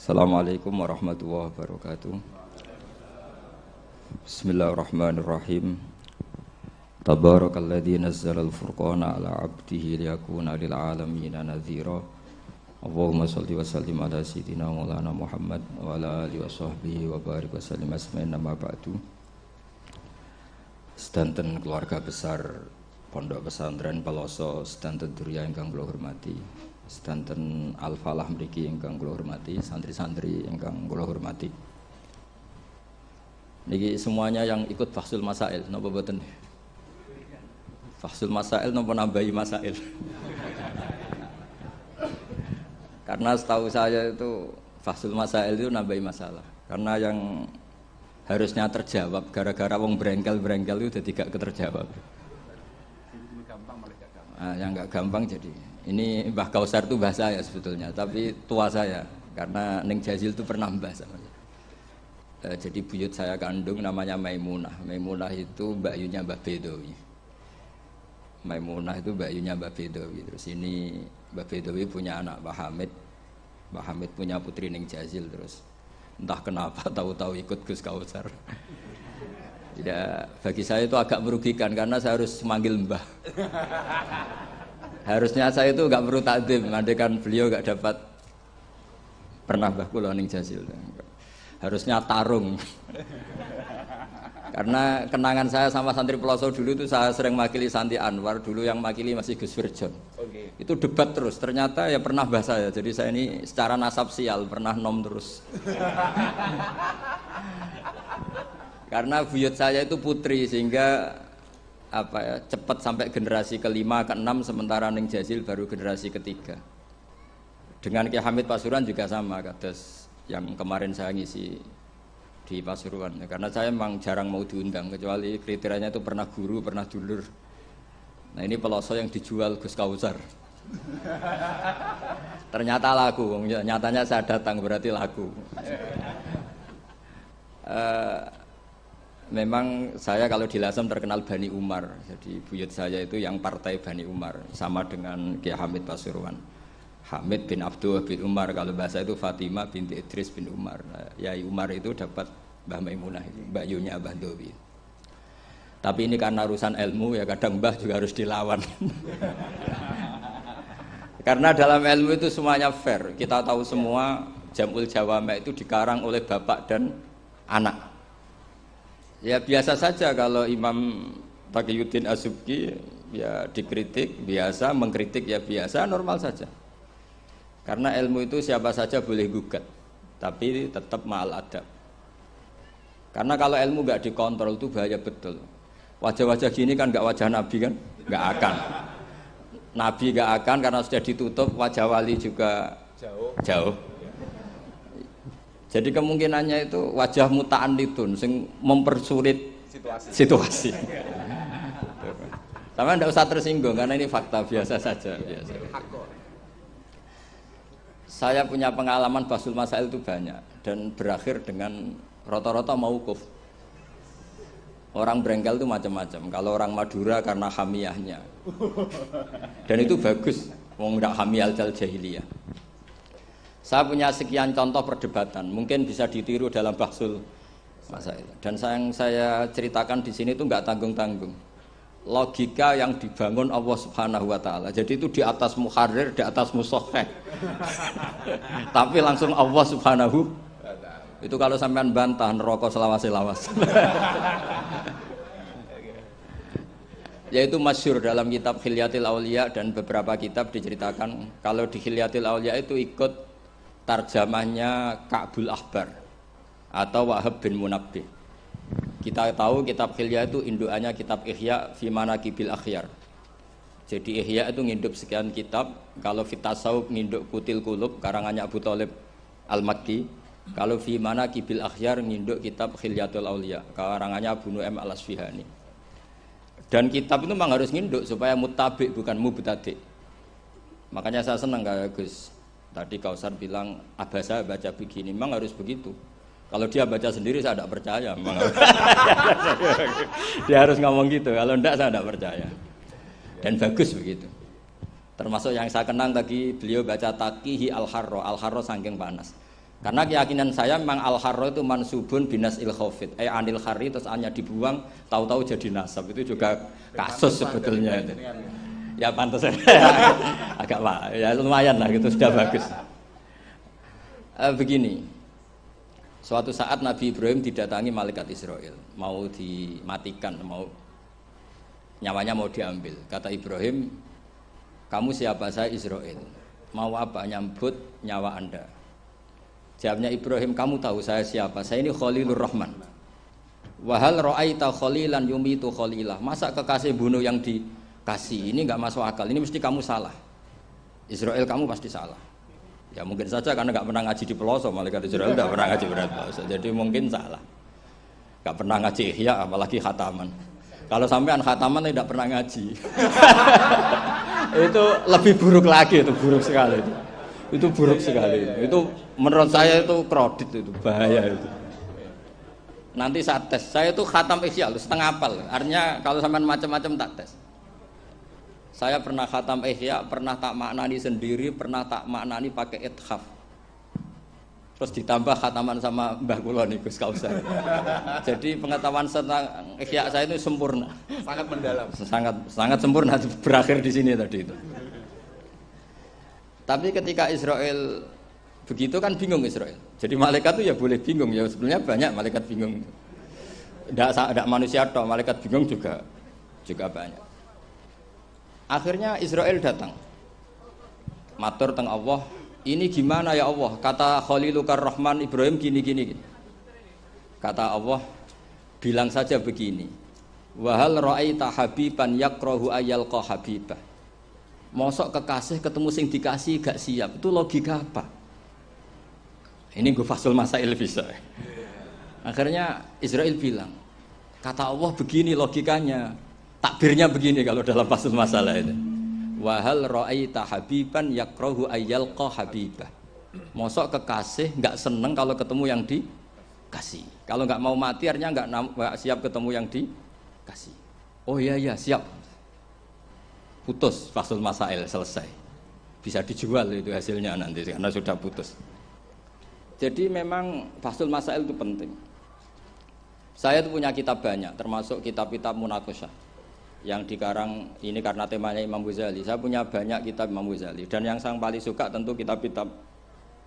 Assalamualaikum warahmatullahi wabarakatuh. Bismillahirrahmanirrahim. Tabarakalladzi nazzala al-furqana ala 'abdihi liyakuna lil 'alamin nadhira. Allahumma shalli wa sallim ala sayyidina Maulana Muhammad wa ala alihi wa sahbihi wa barik wa sallim asma'in nama ba'du. Sedanten keluarga besar Pondok Pesantren Peloso, sedanten durya ingkang kula hormati. Sedanten Al-Falah mriki ingkang kula hormati, santri-santri ingkang kula hormati. Niki semuanya yang ikut Fahsul Masail, napa boten? Fahsul Masail napa nambahi masail? Karena setahu saya itu Fahsul Masail itu nambahi masalah. Karena yang harusnya terjawab gara-gara wong brengkel-brengkel itu jadi gak keterjawab. Yang nggak gampang jadi ini Mbah Kausar itu bahasa saya sebetulnya, tapi tua saya karena Neng Jazil itu pernah mbah sama saya. Jadi buyut saya kandung namanya Maimunah. Maimunah itu mbakyunya Mbah Bedowi. Maimunah itu mbakyunya Mbah Bedowi. Terus ini Mbah Bedowi punya anak Mbah Hamid. Mbah Hamid punya putri Neng Jazil. Terus entah kenapa tahu-tahu ikut Gus Kausar. Ya, bagi saya itu agak merugikan karena saya harus manggil mbah. Harusnya saya itu nggak perlu takdim, andai kan beliau nggak dapat pernah mbah kula ning Jazil. Harusnya tarung. Karena kenangan saya sama santri Peloso dulu itu saya sering makili Santi Anwar, dulu yang makili masih Gus Firjon. Itu debat terus, ternyata ya pernah mbah saya. Jadi saya ini secara nasab sial pernah nom terus. Karena buyut saya itu putri sehingga cepat sampai generasi kelima, keenam, sementara Neng Jazil baru generasi ketiga. Dengan Ki Hamid Pasuruan juga sama, kados yang kemarin saya ngisi di Pasuruan. Karena saya memang jarang mau diundang, kecuali kriterianya itu pernah guru, pernah dulur. Nah ini Peloso yang dijual Gus Kausar. Ternyata laku, nyatanya saya datang berarti laku. Memang saya kalau di Lasem terkenal Bani Umar, jadi buyut saya itu yang partai Bani Umar, sama dengan Kiai Hamid Pasuruan. Hamid bin Abdullah bin Umar, kalau bahasa itu Fatimah binti Idris bin Umar. Yai Umar itu dapat Mbah Maimunah itu, Mbak Yunya Mbah Dowi. Tapi ini karena urusan ilmu ya kadang Mbah juga harus dilawan. Karena dalam ilmu itu semuanya fair. Kita tahu semua Jam'ul Jawami' itu dikarang oleh bapak dan anak. Ya biasa saja kalau Imam Taqiyuddin Az-Subki ya dikritik biasa, mengkritik ya biasa, normal saja. Karena ilmu itu siapa saja boleh gugat, tapi tetap ma'al adab. Karena kalau ilmu nggak dikontrol itu bahaya betul. Wajah-wajah gini kan nggak wajah Nabi kan, nggak akan. Nabi nggak akan karena sudah ditutup, wajah wali juga jauh. Jadi kemungkinannya itu wajah muta'annitun sing mempersulit situasi. Sama tidak usah tersinggung karena ini fakta biasa saja. Saya punya pengalaman Fahsul Masail itu banyak dan berakhir dengan rata-rata mauquf. Orang brengkel itu macam-macam. Kalau orang Madura karena hamiyahnya. Dan itu bagus, wong ndak hamiyal jahiliyah. Saya punya sekian contoh perdebatan, mungkin bisa ditiru dalam Fahsul Masail. Dan yang saya ceritakan di sini itu nggak tanggung-tanggung. Logika yang dibangun Allah Subhanahu Wa Taala. Jadi itu di atas muharrir, di atas musoheh. Tapi langsung Allah Subhanahu. Itu kalau sampean bantah neraka selawas-lawas. Yaitu masyhur dalam kitab Khilyatil Auliya dan beberapa kitab diceritakan kalau di Khilyatil Auliya itu ikut tarjamahnya Ka'bul Ahbar atau Wahab bin Munabbih. Kita tahu kitab Khilya itu indukannya kitab Ihya fi Manaqibil Akhyar. Jadi Ihya itu nginduk sekian kitab, kalau Fitasawuf nginduk Kutil Qulub karangannya Abu Thalib Al-Makki, kalau fi Manaqibil Akhyar nginduk kitab Khilyatul Auliya karangannya Abu Nu'aim Al-Asfihani. Dan kitab itu memang harus nginduk supaya muttabi bukan mubtadi'. Makanya saya senang kayak Gus. Tadi Kausar bilang, abasa baca begini, memang harus begitu. Kalau dia baca sendiri saya tidak percaya. Dia harus ngomong gitu, kalau tidak saya tidak percaya. Dan bagus begitu. Termasuk yang saya kenang tadi beliau baca Taqihi Al-Harro saking panas. Karena keyakinan saya memang al-harra itu mansubun binas il-khafid. Anil khari terus hanya dibuang, tahu-tahu jadi nasab. Itu juga kasus sebetulnya itu. Ya pantas agak ya lumayan lah gitu sudah bagus. Begini. Suatu saat Nabi Ibrahim didatangi malaikat Israel, mau dimatikan, nyawanya mau diambil. Kata Ibrahim, "Kamu siapa?" "Saya Israel." "Mau apa?" "Nyambut nyawa Anda." Jawabnya Ibrahim, "Kamu tahu saya siapa? Saya ini Khalilur Rahman." "Wa hal ra'aita khalilan yumitu khalilah?" Masa kekasih bunuh yang dikasih? Ini enggak masuk akal. Ini mesti kamu salah. Israel, kamu pasti salah. Ya mungkin saja karena enggak pernah ngaji di pelosok, malaikat Israel enggak pernah ngaji berat pelosok. Jadi mungkin salah. Enggak pernah ngaji ihya apalagi khataman. Kalau sampean khataman tidak pernah ngaji. Itu lebih buruk lagi, itu buruk sekali itu. Itu buruk sekali. Itu menurut saya itu kredit, itu bahaya itu. Nanti saat tes, saya itu khatam ihya setengah hafal. Artinya kalau sampean macam-macam tak tes. Saya pernah khatam ihya, pernah tak maknani sendiri, pernah tak maknani pakai ithaf. Terus ditambah khataman sama Mbah kula niku Gus Kausar. Jadi pengetahuan tentang ihya saya itu sempurna. Sangat mendalam. Sangat sempurna, berakhir di sini tadi itu. Tapi ketika Israel begitu kan bingung Israel. Jadi malaikat itu ya boleh bingung ya, sebenarnya banyak malaikat bingung. Tidak manusia toh, malaikat bingung juga banyak. Akhirnya Israel datang. Matur teng Allah, "Ini gimana ya Allah?" Kata Khalilukar Rahman Ibrahim gini. Kata Allah, "Bilang saja begini. Wa hal ra'aita habiban yakrahu ayyalqa habibah." Mosok kekasih ketemu sing dikasih gak siap. Itu logika apa? Ini gue fasul masail bisa. Akhirnya Israel bilang, kata Allah begini logikanya. Takbirnya begini kalau dalam fasul masalah itu. Wa hal ra'aita habiban yakrahu ayyalqa habibah. Mosok kekasih enggak seneng kalau ketemu yang dikasih. Kalau enggak mau mati artinya enggak siap ketemu yang dikasih. Oh iya siap. Putus fasul masail selesai. Bisa dijual itu hasilnya nanti karena sudah putus. Jadi memang fasul masail itu penting. Saya itu punya kitab banyak, termasuk kitab-kitab munaqasyah yang dikarang ini karena temanya Imam Ghazali. Saya punya banyak kitab Imam Ghazali dan yang saya paling suka tentu kitab-kitab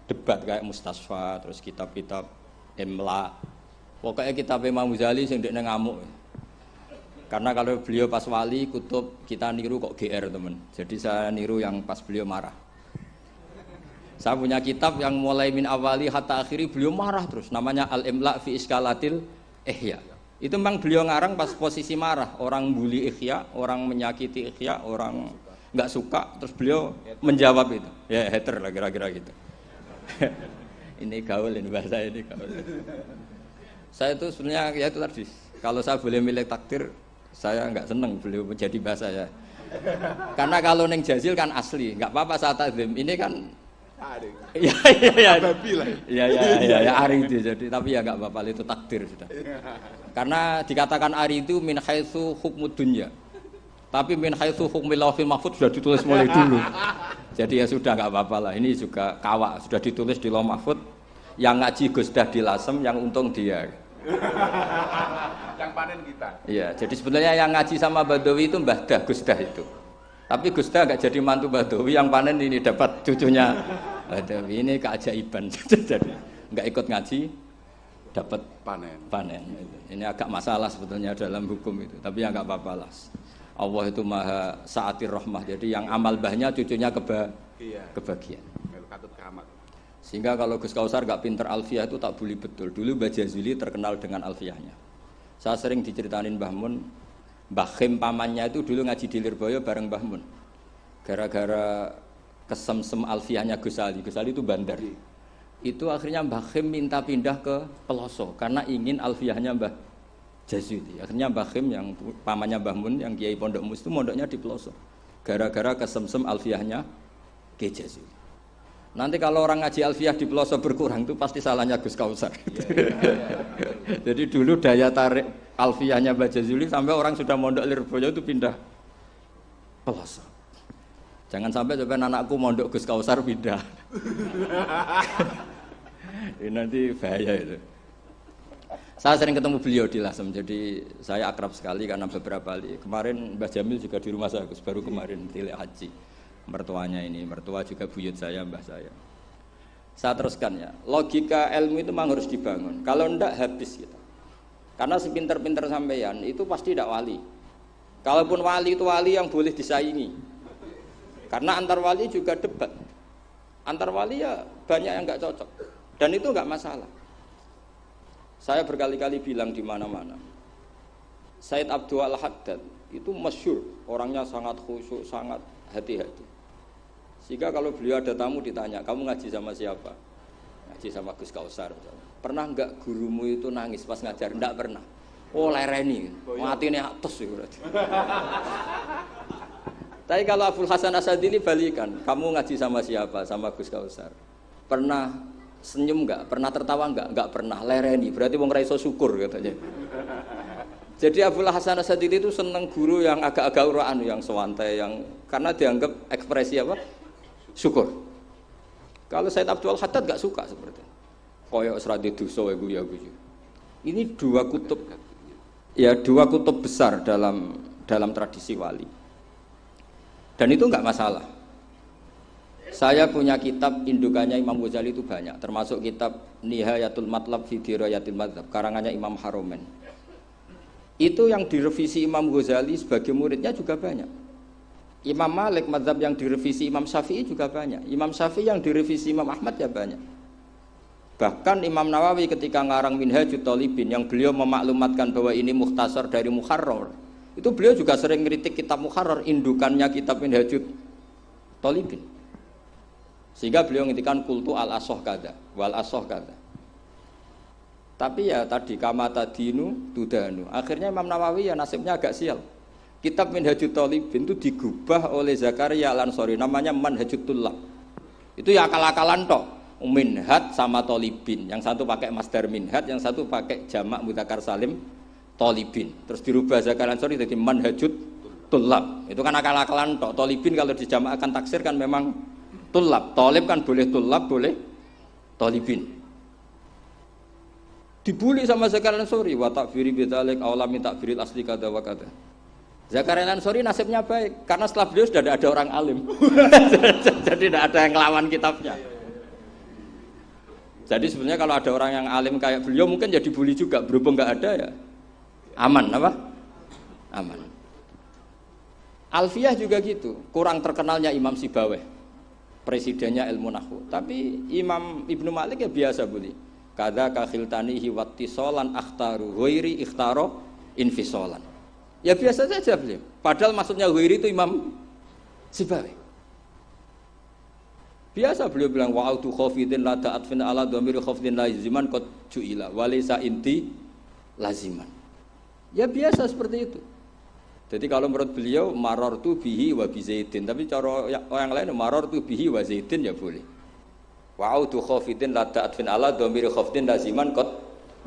debat kayak Mustasfa, terus kitab-kitab Imla. Pokoknya kitab Imam Ghazali sing ndekne ngamuk. Karena kalau beliau pas wali kutub kita niru kok GR teman. Jadi saya niru yang pas beliau marah. Saya punya kitab yang mulai min awali hatta akhiri beliau marah terus. Namanya Al-Imla fi Iskalatil Ihya. Itu memang beliau ngarang pas posisi marah. Orang bully Ihya, orang menyakiti Ihya, orang nggak suka. Terus beliau menjawab itu. Ya hater lah kira-kira gitu. Ini gaul ini bahasa ini gaul. Saya itu sebenarnya ya itu tadi. Kalau saya boleh milih takdir, saya nggak seneng beliau menjadi bahasa ya. Karena kalau neng Jazil kan asli, nggak apa-apa saat tadzim. Ini kan ya ari itu jadi tapi ya nggak apa-apa itu takdir sudah. Karena dikatakan ari itu min haitsu hukmud dunya. Tapi min haitsu hukmil lauhil mahfuz sudah ditulis mulai dulu. Jadi ya sudah nggak apa-apa lah. Ini juga kawak sudah ditulis di lauh mahfuz. Yang ngaji Gus Dah di Lasem, yang untung dia. Yang panen kita. Iya, jadi sebetulnya yang ngaji sama Badawi itu Mbah Dah, Gus Dah itu. Tapi Gus Dah enggak jadi mantu Badawi, yang panen ini dapat cucunya Badawi. Ini keajaiban. Jadi enggak ikut ngaji dapat panen. Ini agak masalah sebetulnya dalam hukum itu, tapi ya enggak apa-apa lah. Allah itu Maha Sa'atir Rahmah. Jadi yang amal bahnya cucunya kebagian. Sehingga kalau Gus Kausar gak pinter alfiyah itu tak bully betul. Dulu Mbah Jazuli terkenal dengan alfiyahnya. Saya sering diceritain Mbah Mun, Mbah Khim pamannya itu dulu ngaji di Lirboyo bareng Mbah Mun. Gara-gara kesemsem alfiyahnya Gus Ali. Gus Ali itu bandar. Itu akhirnya Mbah Khim minta pindah ke Peloso karena ingin alfiyahnya Mbah Jazuli. Akhirnya Mbah Khim yang pamannya Mbah Mun yang Kiai Pondok Mus itu mondoknya di Peloso. Gara-gara kesemsem alfiyahnya Kiai Jazuli. Nanti kalau orang ngaji alfiyah di pelosok berkurang itu pasti salahnya Gus Kausar. Jadi dulu daya tarik alfiyahnya Mbah Jazuli sampai orang sudah mondok Lirboyo itu pindah pelosok. Jangan sampai anakku mondok Gus Kausar pindah. Ini nanti bahaya itu. Saya sering ketemu beliau di Lasem, jadi saya akrab sekali karena beberapa kali. Kemarin Mbah Jamil juga di rumah saya, baru kemarin tilik haji. Mertuanya ini, mertua juga buyut saya, mbah saya. Saya teruskan ya, logika ilmu itu memang harus dibangun. Kalau ndak habis kita. Karena sepinter-pinter sampeyan itu pasti tidak wali. Kalaupun wali itu wali yang boleh disaingi. Karena antar wali juga debat. Antar wali ya banyak yang nggak cocok. Dan itu nggak masalah. Saya berkali-kali bilang di mana-mana. Said Abdul Al-Haddad itu masyhur, orangnya sangat khusyuk, sangat hati-hati. Sehingga kalau beliau ada tamu ditanya, kamu ngaji sama siapa? Ngaji sama Gus Kausar. Pernah enggak gurumu itu nangis pas ngajar? Enggak pernah. Oh lereni, matine atus itu berarti. Tapi kalau Abdul Hasan Asadili balikan, kamu ngaji sama siapa? Sama Gus Kausar. Pernah senyum enggak? Pernah tertawa enggak? Enggak pernah. Lereni, berarti wong ra iso syukur katanya. Jadi Abdul Hasan Asadili itu seneng guru yang agak-agak uraan, yang sewantai, yang karena dianggap ekspresi apa? Syukur. Kalau Said Abdul Haddad enggak suka seperti itu. Koyok seradi dosa ya guyu. Ini dua kutub besar dalam tradisi wali. Dan itu enggak masalah. Saya punya kitab indukannya Imam Ghazali itu banyak, termasuk kitab Nihayatul Matlab fi Dirayatil Madzhab karangannya Imam Haromen. Itu yang direvisi Imam Ghazali sebagai muridnya juga banyak. Imam Malik madzhab yang direvisi Imam Syafi'i juga banyak. Imam Syafi'i yang direvisi Imam Ahmad ya banyak. Bahkan Imam Nawawi ketika ngarang Minhajut Thalibin yang beliau memaklumatkan bahwa ini mukhtasar dari Muharrar, itu beliau juga sering ngeritik kitab Muharrar, indukannya kitab Minhajut Thalibin. Sehingga beliau ngintikan kultu al-asoh kada, wal asoh kada. Tapi ya tadi kamata dinu tudanu. Akhirnya Imam Nawawi ya nasibnya agak sial. Kitab Minhajut Thalibin itu digubah oleh Zakaria Al-Ansori, namanya Manhajut Tullab. Itu ya akal-akalan tok. Minhaj sama Thalibin, yang satu pakai masdar minhaj, yang satu pakai jamak mudzakkar salim Thalibin. Terus dirubah Zakaria Al-Ansori jadi Manhajut Tullab. Itu kan akal-akalan tok. Thalibin kalau dijamakkan taksir kan memang Tullab. Thalib kan boleh tullab, boleh Thalibin. Dibuli sama Zakaria Al-Ansori, wa takfiri bidzalik aw lam takfiril asli kada wa kada. Zakaria Al-Ansori nasibnya baik karena setelah beliau sudah ada orang alim. Jadi tidak ada yang ngelawan kitabnya. Jadi sebenarnya kalau ada orang yang alim kayak beliau mungkin jadi bully juga, berhubung nggak ada ya aman apa? Aman. Alfiyah juga gitu, kurang terkenalnya Imam Sibawayh, presidennya ilmu nahwu. Tapi Imam Ibnu Malik ya biasa bully. Kada kakhiltanihi wattisolan akhtaru ghairi ikhtaro infisolan. Ya biasa saja beliau. Padahal maksudnya ghairi itu Imam Sibawayh. Biasa beliau bilang wa'autu khafidin la ta'atfin ala dhamiri khafidin laziman qad ju'ila walaysa inti laziman. Ya biasa seperti itu. Jadi kalau menurut beliau marartu bihi wa bi zaidin, tapi cara orang lain marartu bihi wa zaidin ya boleh. Wa'autu khafidin la ta'atfin ala dhamiri khafidin laziman qad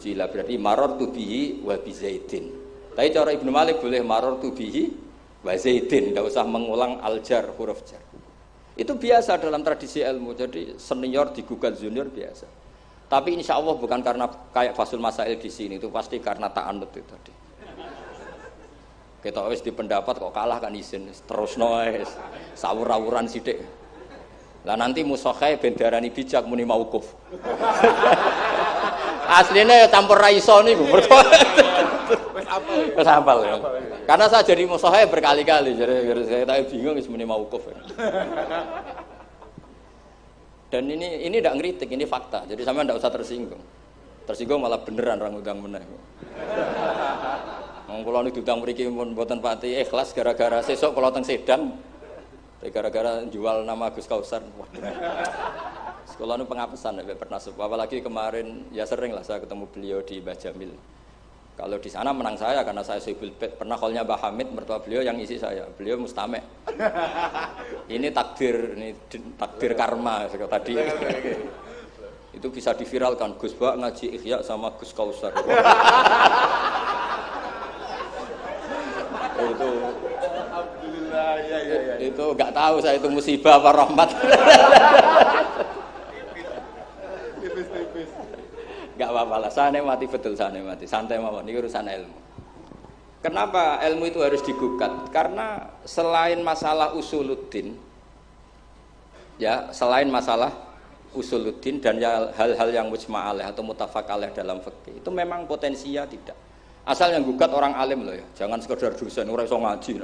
ju'ila, berarti marartu bihi wa bi zaidin. Tapi cara Ibnu Malik boleh marartu bihi wa zaidin, enggak usah mengulang al-jar huruf jar. Itu biasa dalam tradisi ilmu, jadi senior digugat junior biasa. Tapi insya Allah bukan karena kayak Fasul Masail di sini, itu pasti karena ta'anut itu tadi. Kita wis di pendapat kok kalah kan izin, terus noes, sawur-awuran sidik. Lah nanti musokhai bendarani bijak muni mauquf. Aslinya campur raiso niku. Wis hafal ya. Karena saya jadi musokhai berkali-kali, jadi saya tak bingung wis muni mauquf. Dan ini tidak ngeritik, ini fakta. Jadi sampean tidak usah tersinggung. Tersinggung malah beneran orang udang meneh. Wong kula niku diutang mriki pun mboten pati ikhlas gara-gara sesuk kula teng Sedan. Gara-gara jual nama Gus Kausar. Sekolah nu pengapesan nek pernah sebab apalagi kemarin ya sering lah saya ketemu beliau di Mbah Jamil. Kalau di sana menang saya karena saya Sibul Bet. Pernah callnya Mbah Hamid mertua beliau yang isi saya. Beliau mustame'. Ini takdir karma tadi. Itu bisa diviralkan Gus Bak ngaji Ihya sama Gus Kausar. Itu alhamdulillah ya. Itu enggak tahu saya itu musibah apa rahmat. Tipis. Enggak apa-apa lah, saya nikmati betul, saya nikmati. Santai mawon, ini urusan ilmu. Kenapa ilmu itu harus digugat? Karena selain masalah usuluddin, ya selain masalah usuluddin dan ya, hal-hal yang mujma' alaih atau muttafaq alaih dalam fikih, itu memang potensinya tidak. Asal yang gugat orang alim loh ya, jangan sekedar dosen, ora iso ngaji.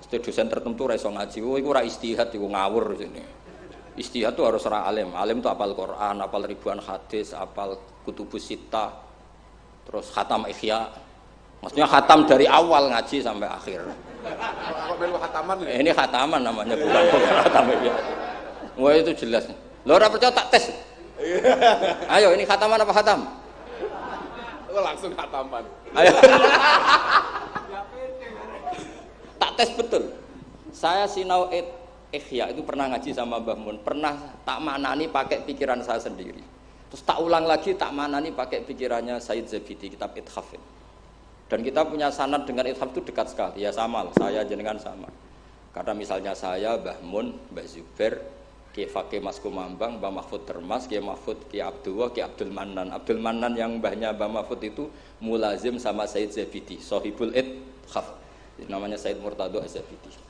Mesti dosen tertentu ora iso ngaji, oh itu ora istihad, itu ngawur sini. Istihad itu harus orang alim, alim itu apal Quran, apal ribuan hadis, apal kutubus sittah, terus khatam Ihya. Maksudnya khatam dari awal ngaji sampai akhir. Ini khataman namanya, bukan khatam Ihya. Wah itu jelas. Lo ora percaya tak tes. Ayo ini khataman apa khatam? Lo langsung khataman. Ayo. Tak tes betul. Saya sinau Ihya itu pernah ngaji sama Mbah Mun, pernah tak maknani pakai pikiran saya sendiri. Terus tak ulang lagi tak maknani pakai pikirannya Said Zabidi, kitab Ithaf. Dan kita punya sanad dengan Ithaf itu dekat sekali. Ya sama lah, saya jenengan sama. Karena misalnya saya, Mbah Mun, Mbah Zubair, Ki Fakih Mas Kumambang, Mbah Mahfud Termas, Ki Mahfud, Ki Abdullah, Ki Abdul Manan. Abdul Manan yang mbahnya Mbah Mahfud itu mulazim sama Said Zabidi, Sohibul Ithaf. Namanya Said Murtado Az-Zabidi.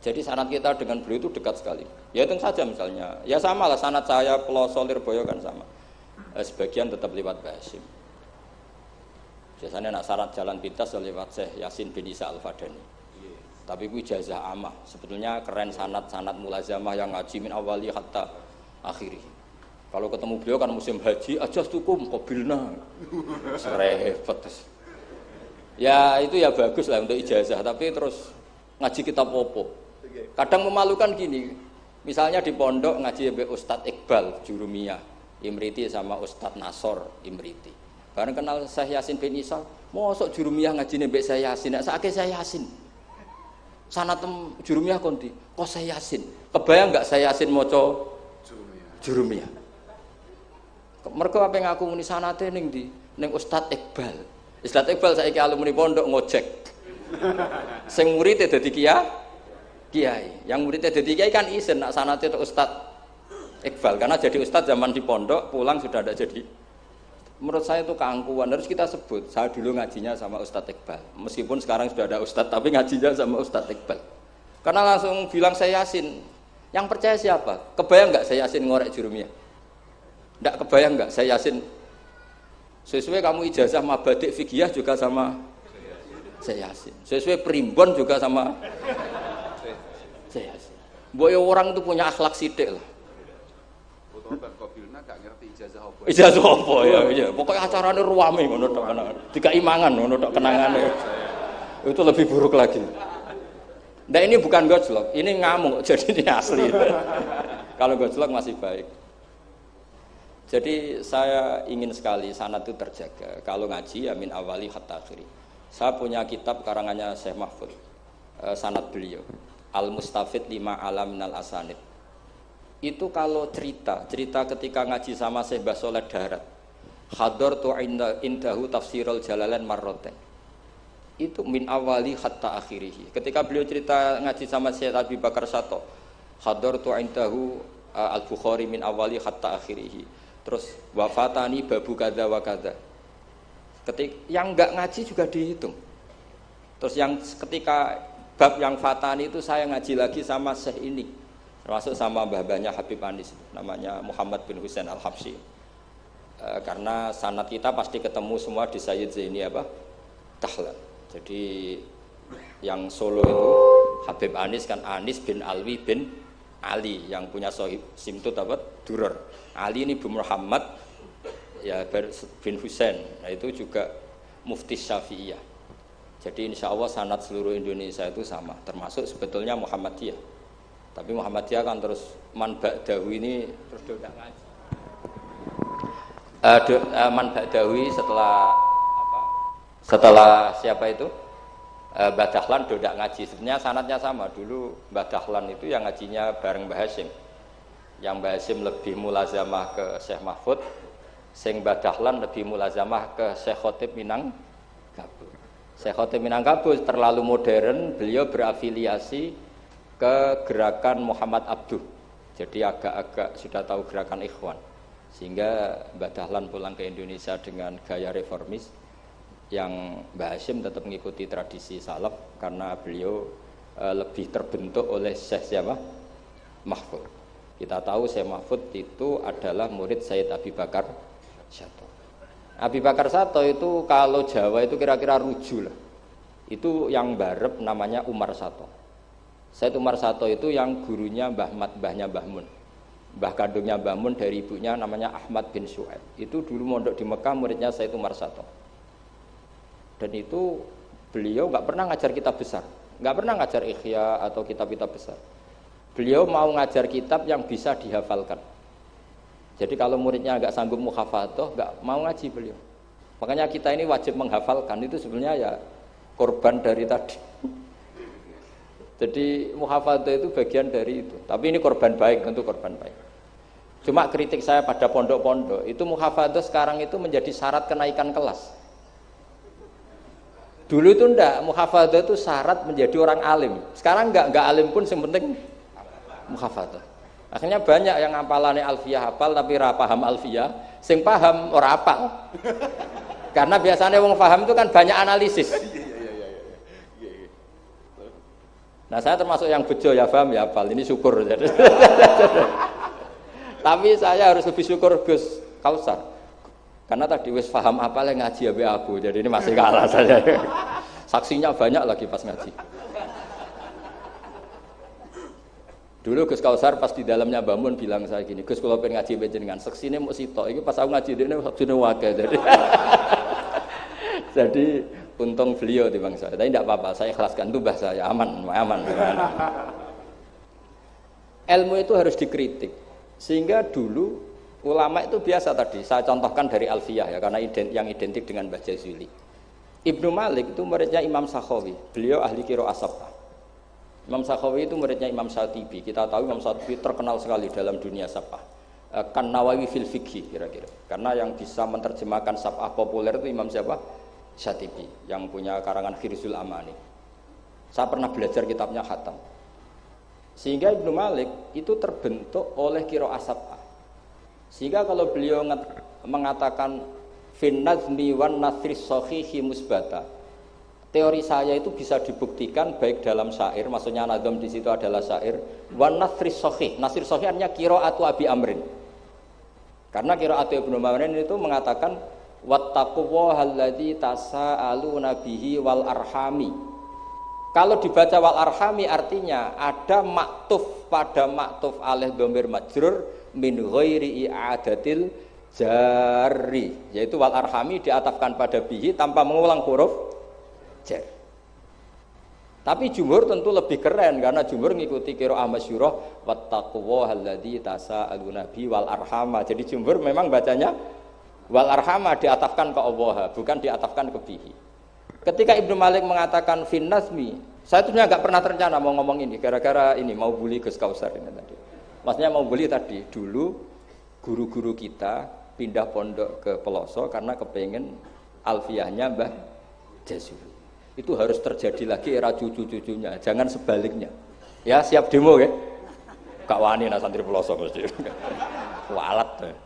Jadi sanad kita dengan beliau itu dekat sekali. Ya itu saja misalnya. Ya sama lah, sanad saya Peloso Lirboyo kan sama. Sebagian tetap lewat Mbah Hasyim. Biasanya nak syarat jalan pintas lewat Syekh Yasin bin Isa Al-Fadani. Tapi itu ijazah amah. Sebetulnya keren sanad mulazamah yang ngaji min awali hatta akhiri. Kalau ketemu beliau kan musim haji, ajastukum qabilna. Repot. Ya itu ya bagus lah untuk ijazah, tapi terus ngaji kitab opo. Kadang memalukan gini. Misalnya di pondok ngaji be Ustadz Iqbal Jurumiyah, Imriti sama Ustadz Nasor Imriti. Bareng kenal Syekh Yasin bin Isa, mosok Jurumiyah ngajine mbek Syekh Yasin, nek sakake Syekh Yasin. Sanatem Jurumiyah konti, kok Syekh Yasin. Kebayang enggak Syekh Yasin maca Jurumiyah? Mergo ape ngaku muni sanate ning ndi? Ning Ustadz Iqbal. Ustadz Iqbal saiki alumni pondok ngojek. Sing murid dadi kiai. Yang murid dadi kiai kan isin nak sanate tok Ustadz Iqbal karena jadi ustadz zaman di pondok, pulang sudah ada jadi. Menurut saya itu keangkuhan, harus kita sebut. Saya dulu ngajinya sama Ustadz Iqbal, meskipun sekarang sudah ada Ustadz, tapi ngajinya sama Ustadz Iqbal. Karena langsung bilang saya Yasin. Yang percaya siapa? Kebayang nggak saya Yasin ngorek Jurumiyah? Nggak kebayang nggak saya Yasin? Sesuai kamu ijazah mabadik fikih juga sama saya Yasin. Sesuai primbon juga sama saya Yasin. Boyo orang itu punya akhlak sidik lah. Ijazah apa ya? Pokoknya acaranya ruame ngono tok ana. Dikai mangan ngono tok kenangane. Itu lebih buruk lagi. Nah ini bukan gojlok, ini ngamuk jadi ini asli. Kalau gojlok masih baik. Jadi saya ingin sekali sanad itu terjaga. Kalau ngaji ya min awali hatta akhiri. Saya punya kitab karangannya Syekh Mahfud. Sanad beliau Al-Mustafid lima alam minal asanid. Itu kalau cerita ketika ngaji sama Syekh Mbah Soleh Darat, hadartu indahu tafsirul jalalain marroten, itu min awali hatta akhirihi. Ketika beliau cerita ngaji sama Syekh Abi Bakar Sato, hadartu indahu al-Bukhari min awali hatta akhirihi. Terus wafatani babu kada wa kada. Yang enggak ngaji juga dihitung. Terus yang ketika bab yang fatani itu saya ngaji lagi sama Syekh ini, termasuk sama mbah-mbahnya Habib Anis, namanya Muhammad bin Husain Al-Habsyi. Karena sanad kita pasti ketemu semua di Sayyid Zaini Dahlan. Jadi yang Solo itu Habib Anis kan Anis bin Alwi bin Ali yang punya sohib simtut Duror. Ali ini bin Muhammad ya bin Husain. Nah itu juga mufti Syafi'iyah. Jadi insya Allah sanad seluruh Indonesia itu sama, termasuk sebetulnya Muhammadiyah. Tapi Muhammadiyah kan terus man ba'dawi ini terus dodak ngaji. Man ba'dawi setelah siapa itu? Mbah Dahlan dodak ngaji. Sebenarnya sanadnya sama. Dulu Mbah Dahlan itu yang ngajinya bareng Mbah Hasyim. Yang Mbah Hasyim lebih mulazamah ke Syekh Mahfud, sing Mbah Dahlan lebih mulazamah ke Syekh Khotib Minangkabau. Syekh Khotib Minangkabau terlalu modern, beliau berafiliasi ke gerakan Muhammad Abduh. Jadi agak-agak sudah tahu gerakan Ikhwan. Sehingga Mbah Dahlan pulang ke Indonesia dengan gaya reformis, yang Mbah Hashim tetap mengikuti tradisi salaf karena beliau lebih terbentuk oleh Syekh siapa? Mahfud. Kita tahu Syekh Mahfud itu adalah murid Sayyid Abi Bakar Sato. Abi Bakar Sato itu kalau Jawa itu kira-kira ruju lah. Itu yang barep namanya Umar Sato. Sayyid Umar Sato itu yang gurunya mbahnya Mbah Mun. Mbah kandungnya Mbah Mun dari ibunya namanya Ahmad bin Syuaib. Itu dulu mondok di Mekah, muridnya Sayyid Umar Sato. Dan itu beliau nggak pernah ngajar kitab besar, nggak pernah ngajar Ikhya atau kitab-kitab besar. Beliau mau ngajar kitab yang bisa dihafalkan. Jadi kalau muridnya nggak sanggup muhafadzah, nggak mau ngaji beliau. Makanya kita ini wajib menghafalkan, itu sebenarnya ya korban dari tadi. Jadi muhafadzah itu bagian dari itu. Tapi ini korban baik, tentu korban baik. Cuma kritik saya pada pondok-pondok, itu muhafadzah sekarang itu menjadi syarat kenaikan kelas. Dulu itu enggak, muhafadzah itu syarat menjadi orang alim. Sekarang enggak alim pun yang penting muhafadzah. Akhirnya banyak yang ngapalannya alfiyah hafal tapi ora paham alfiyah, sing paham ora hafal. Karena biasanya wong paham itu kan banyak analisis. Nah, saya termasuk yang bejo ya paham ya hafal. Ini syukur. Tapi saya harus lebih syukur Gus Kausar. Karena tadi wis paham apa yang ngaji abe aku, jadi ini masih kalah saya. Saksinya banyak lagi pas ngaji. Dulu Gus Kausar pas di dalamnya bangun bilang saya gini, Gus kalau pengen ngaji jenengan, saksine mau sitok, ini pas aku ngaji dene saksine wae jadi. Jadi untung beliau di bangsa. Tapi tidak apa-apa, saya ikhlaskan itu bahasa saya aman. Ilmu itu harus dikritik. Sehingga dulu ulama itu biasa tadi, saya contohkan dari Alfiyah ya, karena yang identik dengan Mbah Jazuli. Ibnu Malik itu muridnya Imam Sakhawi, beliau ahli qiraah sab'ah. Imam Sakhawi itu muridnya Imam Syatibi. Kita tahu Imam Syatibi terkenal sekali dalam dunia sab'ah. Kan Nawawi fil fikih kira-kira. Karena yang bisa menerjemahkan sab'ah populer itu Imam siapa? Syatibi, yang punya karangan Khirzul Amani. Saya pernah belajar kitabnya khatam. Sehingga Ibnu Malik itu terbentuk oleh qiraah sab'ah. Sehingga kalau beliau mengatakan fin nazmi wan nasris sahihi musbata, teori saya itu bisa dibuktikan baik dalam syair, maksudnya nadam di situ adalah syair, wan nasris sahih. Nasir sahih artinya qiraatu Abi Amrin. Karena qiraatu Ibnu Amrin itu mengatakan wattaqullahalladzi tasaaluna bihi wal arhami. Kalau dibaca wal arhami artinya ada maktuf pada maktuf alih dhamir majrur min ghairi i'adatil jari, yaitu wal arhami diatafkan pada bihi tanpa mengulang huruf jar. Tapi jumhur tentu lebih keren karena jumhur ngikuti qiraah masyhurah wattaqullahalladzi tasaaluna bihi wal arhama. Jadi jumhur memang bacanya wal arhama diatafkan ke Allah, bukan diatafkan ke bihi. Ketika Ibnu Malik mengatakan fin nazmi, saya sebenarnya nggak pernah terencana mau ngomong ini gara-gara ini mau bully Gus Kausar ini tadi. Maksudnya mau bully tadi, dulu guru-guru kita pindah pondok ke Peloso karena kepengen alfiyahnya Mbah Jazuli. Itu harus terjadi lagi era cucu-cucunya, jangan sebaliknya. Ya siap demo ya. Gak wani nah santri Peloso mesti. Walat.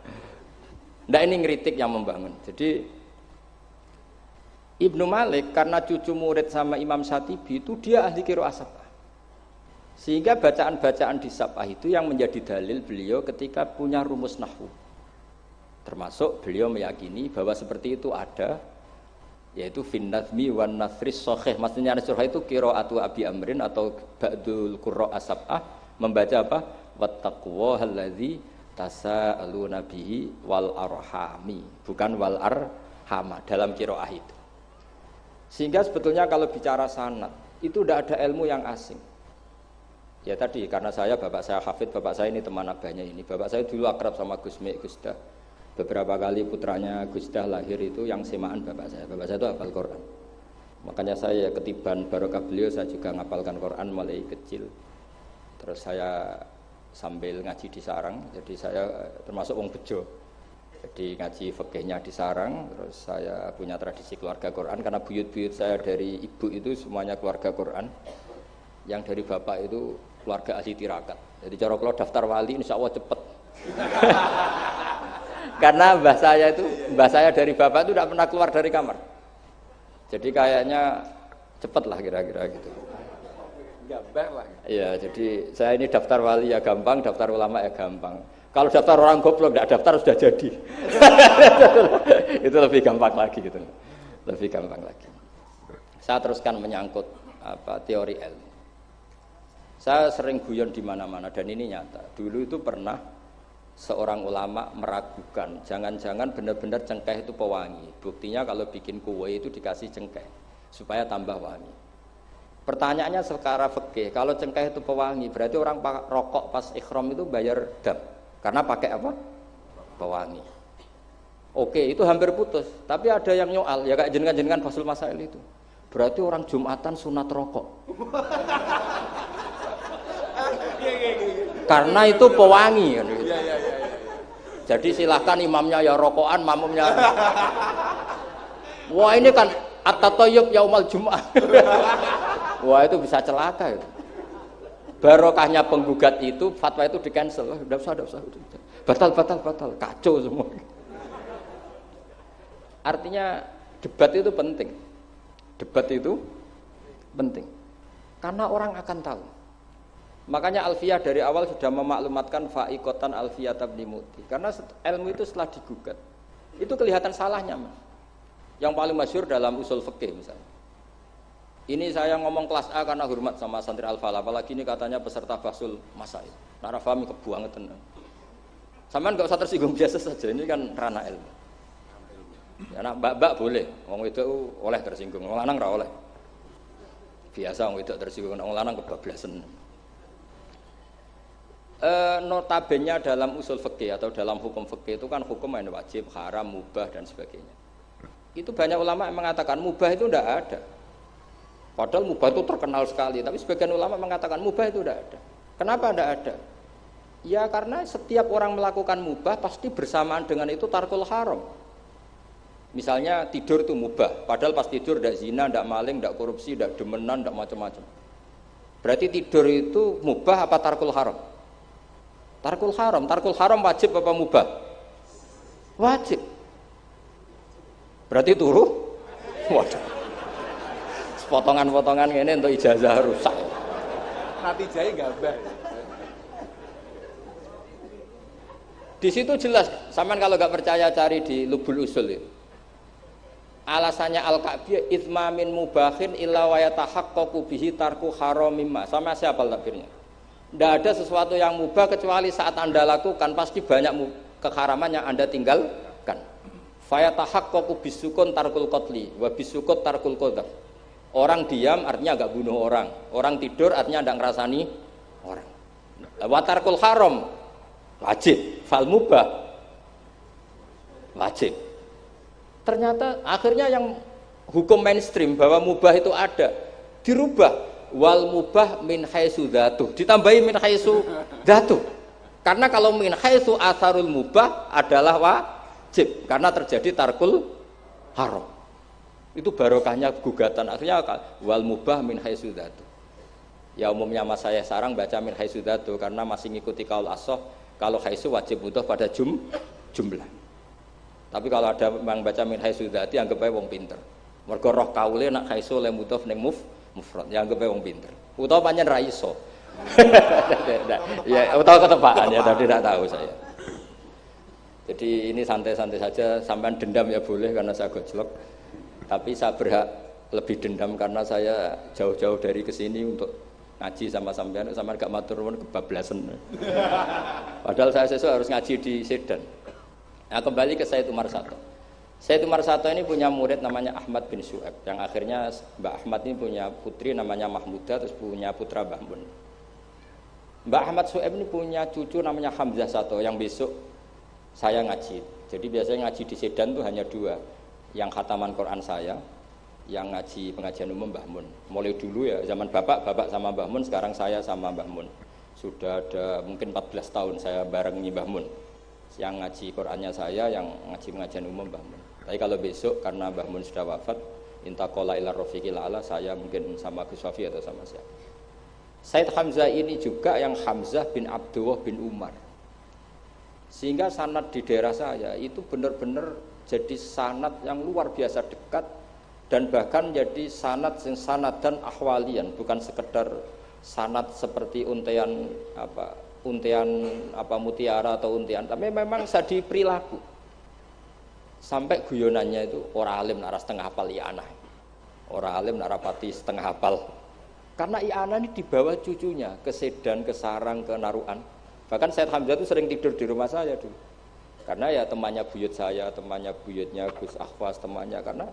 Nah ini ngeritik yang membangun. Jadi Ibnu Malik karena cucu murid sama Imam Syatibi itu dia ahli qiraah sab'ah. Sehingga bacaan-bacaan di sab'ah itu yang menjadi dalil beliau ketika punya rumus nahwu. Termasuk beliau meyakini bahwa seperti itu ada, yaitu fin nazmi wan nasris sahih. Maksudnya nasrul itu qiraatu Abi Amrin atau ba'dul qurra as-sab'ah membaca apa? Wattaqullahalladzi tasaaluna bihi wal arhami, bukan wal arhama dalam qiraah itu. Sehingga sebetulnya kalau bicara sanad itu tidak ada ilmu yang asing. Ya tadi karena bapak saya hafid, bapak saya ini teman abahnya ini. Bapak saya dulu akrab sama Gus Mek, Gus Dah. Beberapa kali putranya Gus Dah lahir itu yang semaan bapak saya. Bapak saya itu hafal Quran. Makanya saya ketiban barokah beliau saya juga ngapalkan Quran mulai kecil. Terus saya sambil ngaji di sarang, jadi saya termasuk wong bejo. Jadi ngaji fikihnya di sarang, terus saya punya tradisi keluarga Quran karena buyut-buyut saya dari ibu itu semuanya keluarga Quran. Yang dari bapak itu keluarga ahli tirakat. Jadi cara kalau daftar wali insya Allah cepet. Karena mbah saya dari bapak itu tidak pernah keluar dari kamar. Jadi kayaknya cepet lah kira-kira gitu. Gambar lah. Iya, jadi saya ini daftar wali ya gampang, daftar ulama ya gampang. Kalau daftar orang goblok tidak daftar sudah jadi. Itu lebih gampang lagi gitu. Lebih gampang lagi. Saya teruskan menyangkut teori ilmu. Saya sering guyon di mana-mana dan ini nyata. Dulu itu pernah seorang ulama meragukan, jangan-jangan benar-benar cengkeh itu pewangi. Buktinya kalau bikin kue itu dikasih cengkeh supaya tambah wangi. Pertanyaannya secara fikih, kalau cengkeh itu pewangi, berarti orang rokok pas ikhram itu bayar dam karena pakai apa? Pewangi. Oke, itu hampir putus. Tapi ada yang nyoal, ya kayak jenengan-jenengan Fasul Masail itu. Berarti orang Jumatan sunat rokok. Karena itu pewangi kan gitu. Jadi silahkan imamnya ya rokokan, makmumnya. Wah ini kan at-tatayyub yaumal jum'ah. Wah itu bisa celaka ya. Barokahnya penggugat itu, fatwa itu di cancel. Udah usah. Batal, kacau semua. Artinya debat itu penting. Debat itu penting. Karena orang akan tahu. Makanya Alfiyah dari awal sudah memaklumatkan fa'iqatan Alfiyah tabni muti. Karena ilmu itu setelah digugat, itu kelihatan salahnya. Yang paling masyhur dalam usul fikih misalnya. Ini saya ngomong kelas A karena hormat sama santri Al-Falah. Apalagi ini katanya peserta Fasul Masail. Nara fahmi kebuangan tenang. Sampean enggak usah tersinggung, biasa saja. Ini kan ranah ilmu. Ya nak mbak-mbak boleh. Wong itu oleh tersinggung. Wong lanang ora oleh. Biasa wong itu tersinggung, wong lanang kebablasan. Notabene dalam usul fikih atau dalam hukum fikih itu kan hukum yang wajib, haram, mubah dan sebagainya. Itu banyak ulama yang mengatakan mubah itu tidak ada. Padahal mubah itu terkenal sekali, tapi sebagian ulama mengatakan mubah itu tidak ada. Kenapa tidak ada? Ya karena setiap orang melakukan mubah pasti bersamaan dengan itu tarkul haram. Misalnya tidur itu mubah, padahal pas tidur tidak zina, tidak maling, tidak korupsi, tidak demenan, tidak macam-macam. Berarti tidur itu mubah apa tarkul haram? Tarkul haram wajib apa mubah? Wajib. Berarti turu? Waduh. Potongan-potongan ini untuk ijazah rusak. Nanti jaya gambar. Di situ jelas, sampean kalau nggak percaya cari di Lubul Usul itu. Alasannya Al-Ka'biyah itsma min mubahin illa wa yatahaqqaqu bihi tarku haramimma. Sama siapa takbirnya? Tidak ada sesuatu yang mubah kecuali saat Anda lakukan pasti banyak keharaman yang Anda tinggalkan. Fayatahaqqaqu bisukun tarkul qatli wa bisukut tarkul qadhaf. Orang diam artinya enggak bunuh orang. Orang tidur artinya enggak ngerasani orang. Wa tarkul haram wajib, fal mubah wajib. Ternyata akhirnya yang hukum mainstream bahwa mubah itu ada dirubah. Wal mubah min haitsu dzatuh, ditambahi min haitsu dzatuh. Karena kalau min haitsu atharul mubah adalah wajib karena terjadi tarkul haram. Itu barokahnya gugatan. Akhirnya wal mubah min haitsu dzatuh. Ya umumnya mas saya sarang baca min haitsu dzatuh karena masih ngikuti kaul ashah, kalau haitsu wajib butuh pada jumlah. Tapi kalau ada yang baca min haitsu dzati anggap ae wong pinter. Mergo roh kaule nak haitsu le mudhof ning mufrad yang anggap wong pinter. Utawa pancen ra iso. Ya utawa ketebaan ya tadi tidak tahu saya. Jadi ini santai-santai saja, sampean dendam ya boleh karena saya gojlok. Tapi saya berhak lebih dendam karena saya jauh-jauh dari kesini untuk ngaji sama sampean gak matur nuwun kebablasan. Padahal saya sesuk harus ngaji di Sedan. Nah, kembali ke Said Umar Sato. Said Umar Sato ini punya murid namanya Ahmad bin Syu'aib, yang akhirnya Mbak Ahmad ini punya putri namanya Mahmudah, terus punya putra Mbah Mun. Mbak Ahmad Syu'aib ini punya cucu namanya Hamzah Sato, yang besok saya ngaji. Jadi biasanya ngaji di Sedan itu hanya dua, yang khataman Quran saya, yang ngaji pengajian umum Mbah Mun. Mulai dulu ya, zaman bapak sama Mbah Mun, sekarang saya sama Mbah Mun. Sudah ada mungkin 14 tahun saya barengi Mbah Mun. Yang ngaji Qurannya saya, yang ngaji pengajian umum Mbah Mun. Tapi kalau besok karena Mbah Mun sudah wafat, intaqala ila rafiqil a'la, saya mungkin sama Gus Wafi atau sama siapa. Said Hamzah ini juga yang Hamzah bin Abdullah bin Umar. Sehingga sanad di daerah saya itu benar-benar jadi sanad yang luar biasa dekat dan bahkan jadi sanad dan ahwalian, bukan sekedar sanad seperti untian mutiara atau untian, tapi memang sadi perilaku. Sampai guyonannya itu orang alim nara setengah hafal i'anah. Orang alim nara pati setengah hafal. Karena i'anah ini dibawa cucunya ke Sedan, ke Sarang, ke Naruan. Bahkan Said Hamzah itu sering tidur di rumah saya dulu. Karena ya temannya buyut saya, temannya buyutnya Gus Akhwas, temannya karena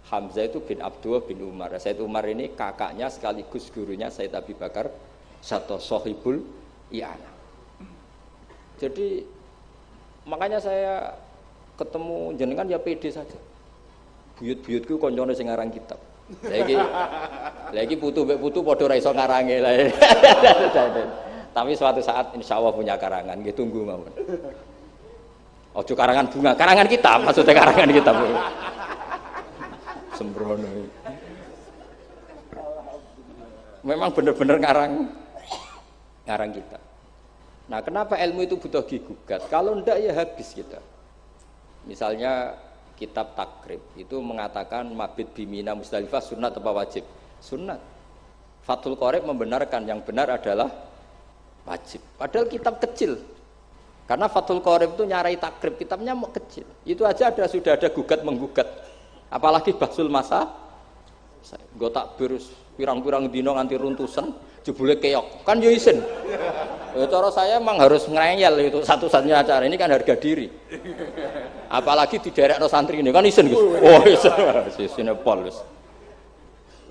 Hamzah itu bin Abdullah bin Umar. Said Umar ini kakaknya sekaligus gurunya Said Abi Bakar satu sohibul i'anah. Jadi makanya saya ketemu jenengan ya pede saja. Buyut-buyutku koncone sing ngarang kitab. Lagi putu padha ra iso ngarange lah. Tapi suatu saat insya Allah punya karangan, gitu tunggu mawon. Ojo karangan bunga, karangan kitab, maksudnya karangan kitab. Sembrono. Memang benar-benar ngarang kitab. Nah, kenapa ilmu itu butuh digugat? Kalau ndak ya habis kita. Misalnya kitab Takrib itu mengatakan mabit bimina Musdalifah sunnat apa wajib? Sunnat. Fathul Qorib membenarkan yang benar adalah wajib. Padahal kitab kecil. Karena Fathul Qorib itu nyarai takrib, kitabnya kecil. Itu aja sudah ada gugat menggugat. Apalagi Bahsul Masa. Gue tak berus pirang-pirang dino nganti runtusan, jebule keok. Kan yo isin. Ya cara saya emang harus ngreyel itu satu-satunya acara ini kan harga diri. Apalagi di daerah santri ini kan isin Gus. Oh, isin pol.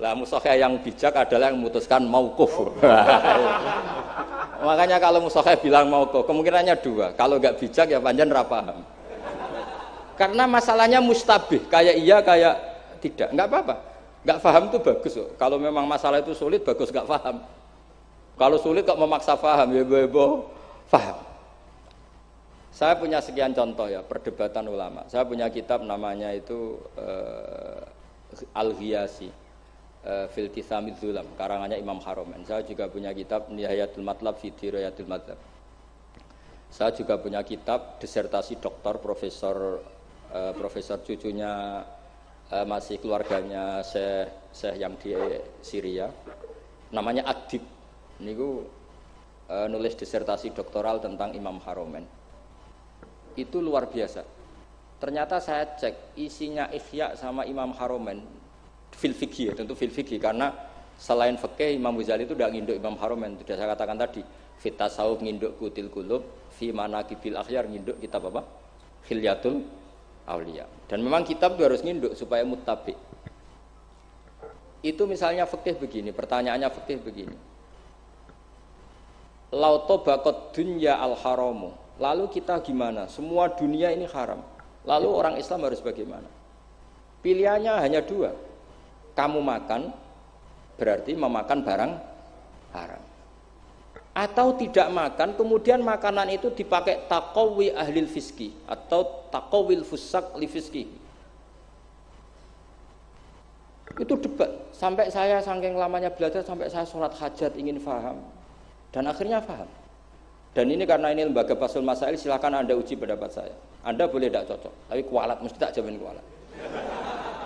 Lah musokhah yang bijak adalah yang memutuskan mauquf. Makanya kalau musokhah bilang mauquf, kemungkinannya dua. Kalau enggak bijak ya panjen ra paham. Karena masalahnya mustabih, kayak iya kayak tidak. Enggak apa-apa. Enggak paham itu bagus kok. Kalau memang masalah itu sulit bagus enggak paham. Kalau sulit kok memaksa paham ya bebo paham. Saya punya sekian contoh ya perdebatan ulama. Saya punya kitab namanya itu Al-Ghiyasi fil Tisamid Zulam, karangannya Imam Haromen. Saya juga punya kitab Nihayatul Matlab fi Dirayatul Madzhab. Saya juga punya kitab disertasi doktor profesor cucunya masih keluarganya Syekh yang di Syria. Namanya Adib. Niku nulis disertasi doktoral tentang Imam Haromen. Itu luar biasa. Ternyata saya cek isinya Ihya sama Imam Haromen fil fikih, tentu fil fikih karena selain fikih Imam Ghazali itu tidak nginduk Imam Haromen. Sudah saya katakan tadi, fit tasawuf nginduk Qutil Qulub, fi manaqibil akhyar nginduk kitab apa? Khilyatul Auliya. Dan memang kitab itu harus nginduk supaya muttabi. Itu misalnya fikih begini, pertanyaannya fikih begini. Lauto bakot dunya al haramu. Lalu kita gimana? Semua dunia ini haram. Lalu orang Islam harus bagaimana? Pilihannya hanya dua. Kamu makan berarti memakan barang haram. Atau tidak makan, kemudian makanan itu dipakai taqawi ahlil fiski atau taqawil fusak li fiski. Itu debat. Sampai saya saking lamanya belajar sampai saya sholat hajat ingin paham. Dan akhirnya paham. Dan ini karena ini lembaga Fathul Masail, silakan Anda uji pendapat saya. Anda boleh tidak cocok, tapi kualat, mesti tak jamin kualat.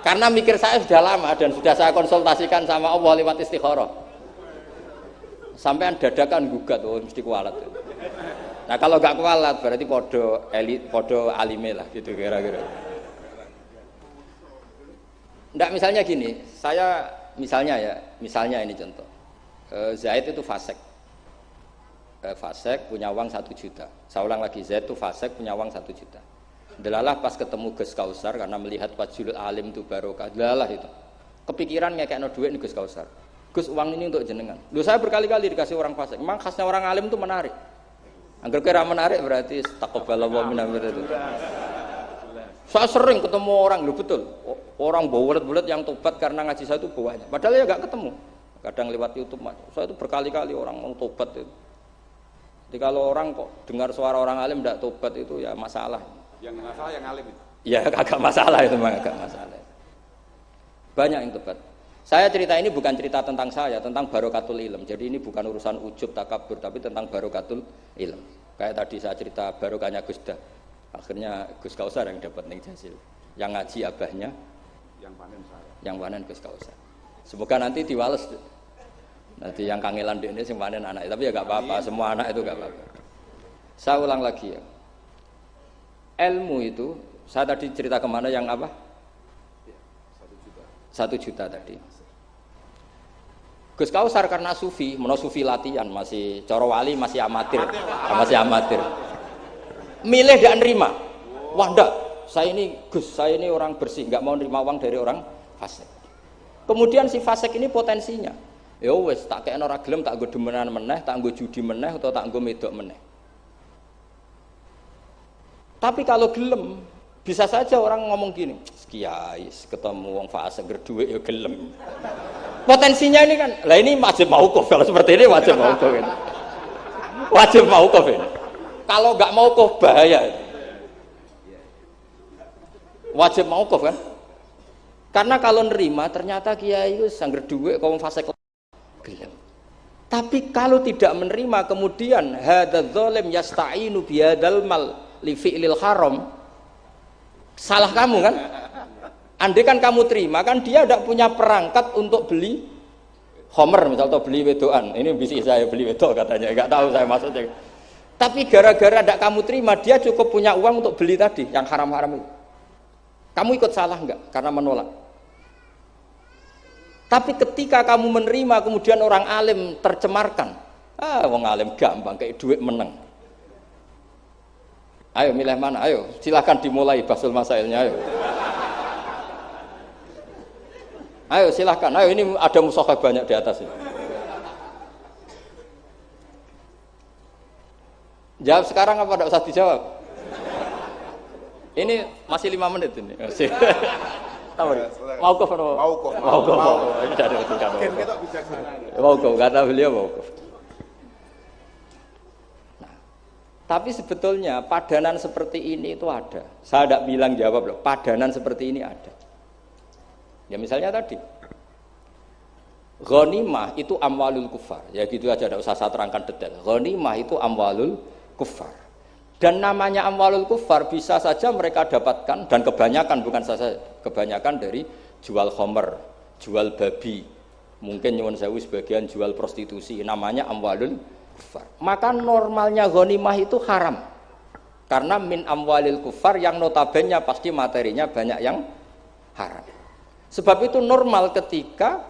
Karena mikir saya sudah lama dan sudah saya konsultasikan sama Allah lewat istikharah. Sampai dadakan gugat, oh mesti kualat. Nah kalau gak kualat berarti podo elit, podo alime lah gitu kira-kira. Nggak misalnya gini, saya misalnya ini contoh. Zaid itu fasik. Fasek punya uang 1 juta. Saya ulang lagi, Zaid itu fasek punya uang 1 juta. Delalah pas ketemu Gus Kausar karena melihat wajhul alim itu barokah. Delalah itu. Kepikiran ngekekno duit nih Gus Kausar. Gus uang ini untuk jenengan. Loh saya berkali-kali dikasih orang fasek. Memang khasnya orang alim itu menarik. Angger kira menarik berarti taqabbalallahu minna itu. Saya sering ketemu orang, loh betul. Orang bulet-bulet yang tobat karena ngaji saya itu banyak. Padahal ya enggak ketemu. Kadang lewat YouTube. Saya itu berkali-kali orang mau tobat itu. Jadi kalau orang kok dengar suara orang alim tidak tobat itu ya masalah. Yang masalah yang alim itu. Ya kagak masalah itu, agak masalah. Banyak yang tobat. Saya cerita ini bukan cerita tentang saya, tentang barokatul ilm. Jadi ini bukan urusan ujub takabur, tapi tentang barokatul ilm. Kayak tadi saya cerita barokahnya Gus Dah. Akhirnya Gus Kausar yang dapat ning Jasil. Yang ngaji abahnya, yang panen saya. yang panen Gus Kausar. Semoga nanti diwales. Nanti yang kangelan di ini sing panen anak, tapi ya gak apa-apa, semua anak itu gak apa-apa. Saya ulang lagi ya. Ilmu itu, saya tadi cerita kemana yang apa? 1 juta tadi. Gus Kausar karena sufi, sufi latihan, masih coro wali, masih amatir. Masih amatir. Milih dan nerima. Wah enggak, saya ini Gus, saya ini orang bersih, enggak mau nerima uang dari orang fasik. Kemudian si fasik ini potensinya. Ya wes, tak kena ora gelem, tak nggo demenan meneh, tak nggo judi meneh atau tak nggo medok meneh. Tapi kalau gelem, bisa saja orang ngomong gini, kiai ketemu wong fasik gerduwe ya gelem. Potensinya ini kan, lah ini wajib mauquf, kalau seperti ini wajib mauquf ini. Wajib mauquf ini. Kalau nggak mauquf bahaya. Wajib mauquf kan? Karena kalau nerima ternyata kiai itu sangger duwe wong fasik gelem. Tapi kalau tidak menerima kemudian hadzal zalim yasta'inu bihadzal mal li fi'lil haram. Salah kamu kan? Andai kan kamu terima kan dia tidak punya perangkat untuk beli homer misal atau beli wedoan. Ini bisa saya beli wedok katanya, nggak tahu saya maksudnya. Tapi gara-gara tidak kamu terima dia cukup punya uang untuk beli tadi yang haram-haram itu. Kamu ikut salah nggak karena menolak? Tapi ketika kamu menerima kemudian orang alim tercemarkan, wong alim gampang kayak duit menang. Ayo milih mana? Ayo silakan dimulai basul masailnya. Ayo silahkan, ayo ini ada mushaf banyak di atas ini. Jawab sekarang apa tidak usah dijawab? Ini masih 5 menit ini. Mauquf atau Mauquf. Ini tidak ada ketika Mauquf, kata beliau mauquf. Nah, tapi sebetulnya padanan seperti ini itu ada. Saya tidak bilang jawab loh, padanan seperti ini ada. Ya misalnya tadi ghanimah itu amwalul kufar. Ya gitu aja, tidak usah saya terangkan detail. Ghanimah itu amwalul kufar. Dan namanya amwalul kufar bisa saja mereka dapatkan, dan kebanyakan, bukan saja kebanyakan dari jual khamr, jual babi, mungkin nyuwun sewu sebagian jual prostitusi, namanya amwalul kufar. Maka normalnya ghanimah itu haram. Karena min amwalil kufar yang notabene pasti materinya banyak yang haram. Sebab itu normal ketika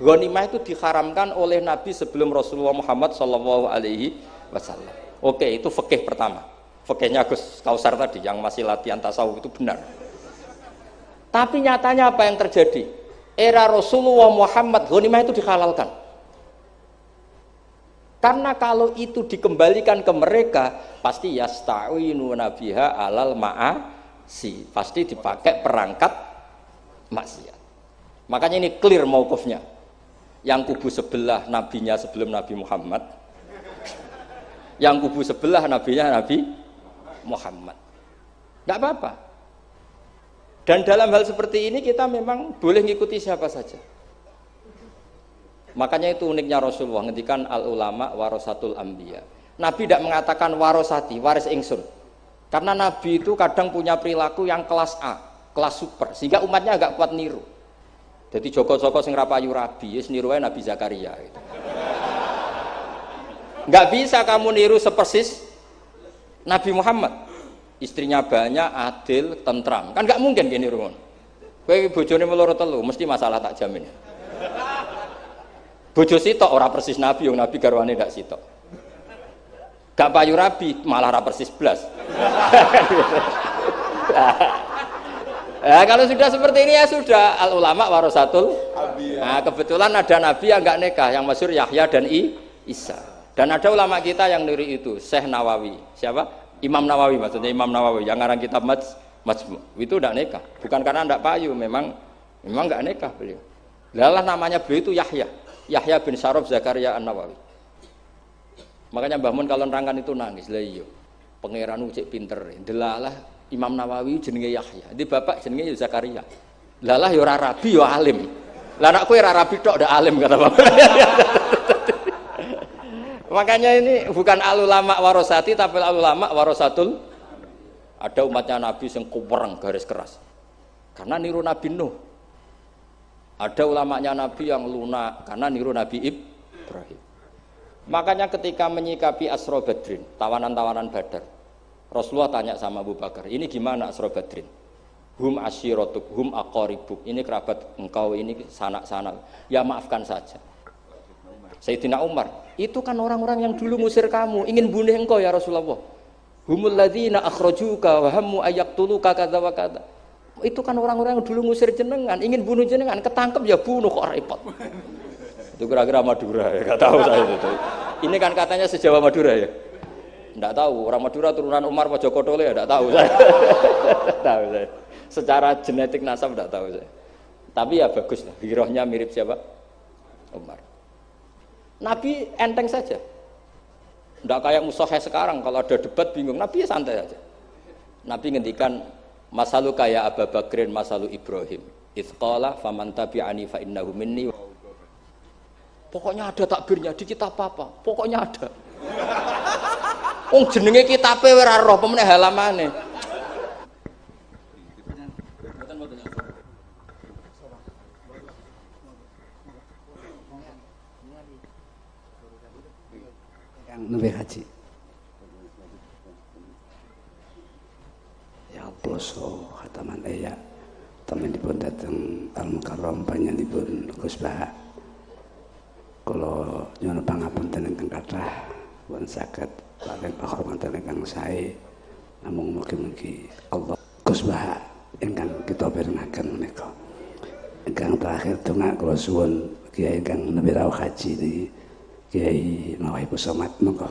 ghanimah itu diharamkan oleh Nabi sebelum Rasulullah Muhammad sallallahu alaihi wasallam. Oke, itu fikih pertama. Fikihnya Gus Kausar tadi yang masih latihan tasawuf itu benar. Tapi nyatanya apa yang terjadi? Era Rasulullah Muhammad ghanimah itu dihalalkan. Karena kalau itu dikembalikan ke mereka, pasti yasta'inu nabiha alal ma'asi. Pasti dipakai perangkat maksiat. Makanya ini clear mauqufnya. Yang kubu sebelah nabinya sebelum Nabi Muhammad, yang kubu sebelah nabinya Nabi Muhammad. Tidak apa-apa. Dan dalam hal seperti ini kita memang boleh ngikuti siapa saja. Makanya itu uniknya Rasulullah ngendikan al ulama warasatul anbiya. Nabi tidak mengatakan warosati, waris ingsun. Karena Nabi itu kadang punya perilaku yang kelas A, kelas super, sehingga umatnya agak kuat niru. Jadi joko-joko sing rapayu rabi, wis niru Nabi Zakaria gitu. Nggak bisa kamu niru sepersis Nabi Muhammad. Istrinya banyak, adil, tentram. Kan nggak mungkin gini niru. Kowe bojone meloro telu, mesti masalah tak jamin. Bojo sitok ora persis Nabi, yang Nabi garwane ndak sitok. Gak payu rabi, malah ora persis blas. Nah, kalau sudah seperti ini ya sudah al ulama warasatul. Nah, kebetulan ada nabi yang enggak nikah, yang masyhur Yahya dan Isa. Dan ada ulama kita yang niru itu, Syekh Nawawi. Siapa? Imam Nawawi, maksudnya Imam Nawawi yang ngarang kitab Majmu'. Itu enggak nikah. Bukan karena enggak payu, memang enggak nikah beliau. Lalah namanya beliau itu Yahya. Yahya bin Syaraf Zakaria An-Nawawi. Makanya Mbah Mun kalau nerangkan itu nangis. Lah iya. Pangeran cek pinter. Delalah Imam Nawawi jenenge Yahya. Di bapak jenenge Zakaria. Lalah ya ora rabi ya alim. Lah anak kowe ora rabi tok ndak alim kata bapak. Makanya ini bukan al-ulama warosati tapi al-ulama warosatul. Ada umatnya Nabi yang kupereng garis keras karena niru Nabi Nuh. Ada ulamanya Nabi yang lunak karena niru Nabi Ibrahim. Makanya ketika menyikapi Asra Badrin, tawanan-tawanan Badar, Rasulullah tanya sama Abu Bakar, ini gimana Asra Badrin? Hum asyiratuk, hum aqaribuk, ini kerabat engkau, ini sanak-sanak, ya maafkan saja. Sayyidina Umar, itu kan orang-orang yang dulu ngusir kamu, ingin bunuh engkau ya Rasulullah. Humul ladzina akhrajuka wa hammu ayaqtuluka kadza wa kadza. Itu kan orang-orang yang dulu ngusir jenengan, ingin bunuh jenengan, ketangkep ya bunuh kok repot. Itu kira-kira Madura ya, enggak tahu saya itu. Ini kan katanya sejawa Madura ya. Enggak tahu, orang Madura turunan Umar Mojokerto ya enggak tahu saya. Tahu saya. Secara genetik nasab enggak tahu saya. Tapi ya bagus lah, hirohnya mirip siapa? Umar. Nabi enteng saja. Tidak kayak musuhnya sekarang, kalau ada debat bingung. Nabi ya santai aja. Nabi ngendikan masalu kaya Abu Bakrin masalu Ibrahim. Itsqala faman tabi'ani fa innahu minni. Pokoknya ada takbirnya di kitab apa? Pokoknya ada. Wong jenenge kitabe ora roh pemene halamane. Nabi haji. Ya Allah, so khataman ayat temanipun datang Al-Mukarram panjenenganipun Gus Baha. Kula nyuwun pangapunten ingkang kathah pun saged paring pahormatan ingkang sae. Namung mugi-mugi Allah Gus Baha ingkang kita pirengaken menika. Ingkang terakhir donga kula suwun Kiai ingkang nembe rawuh haji niki Kiai Mawahibus Somad monggo.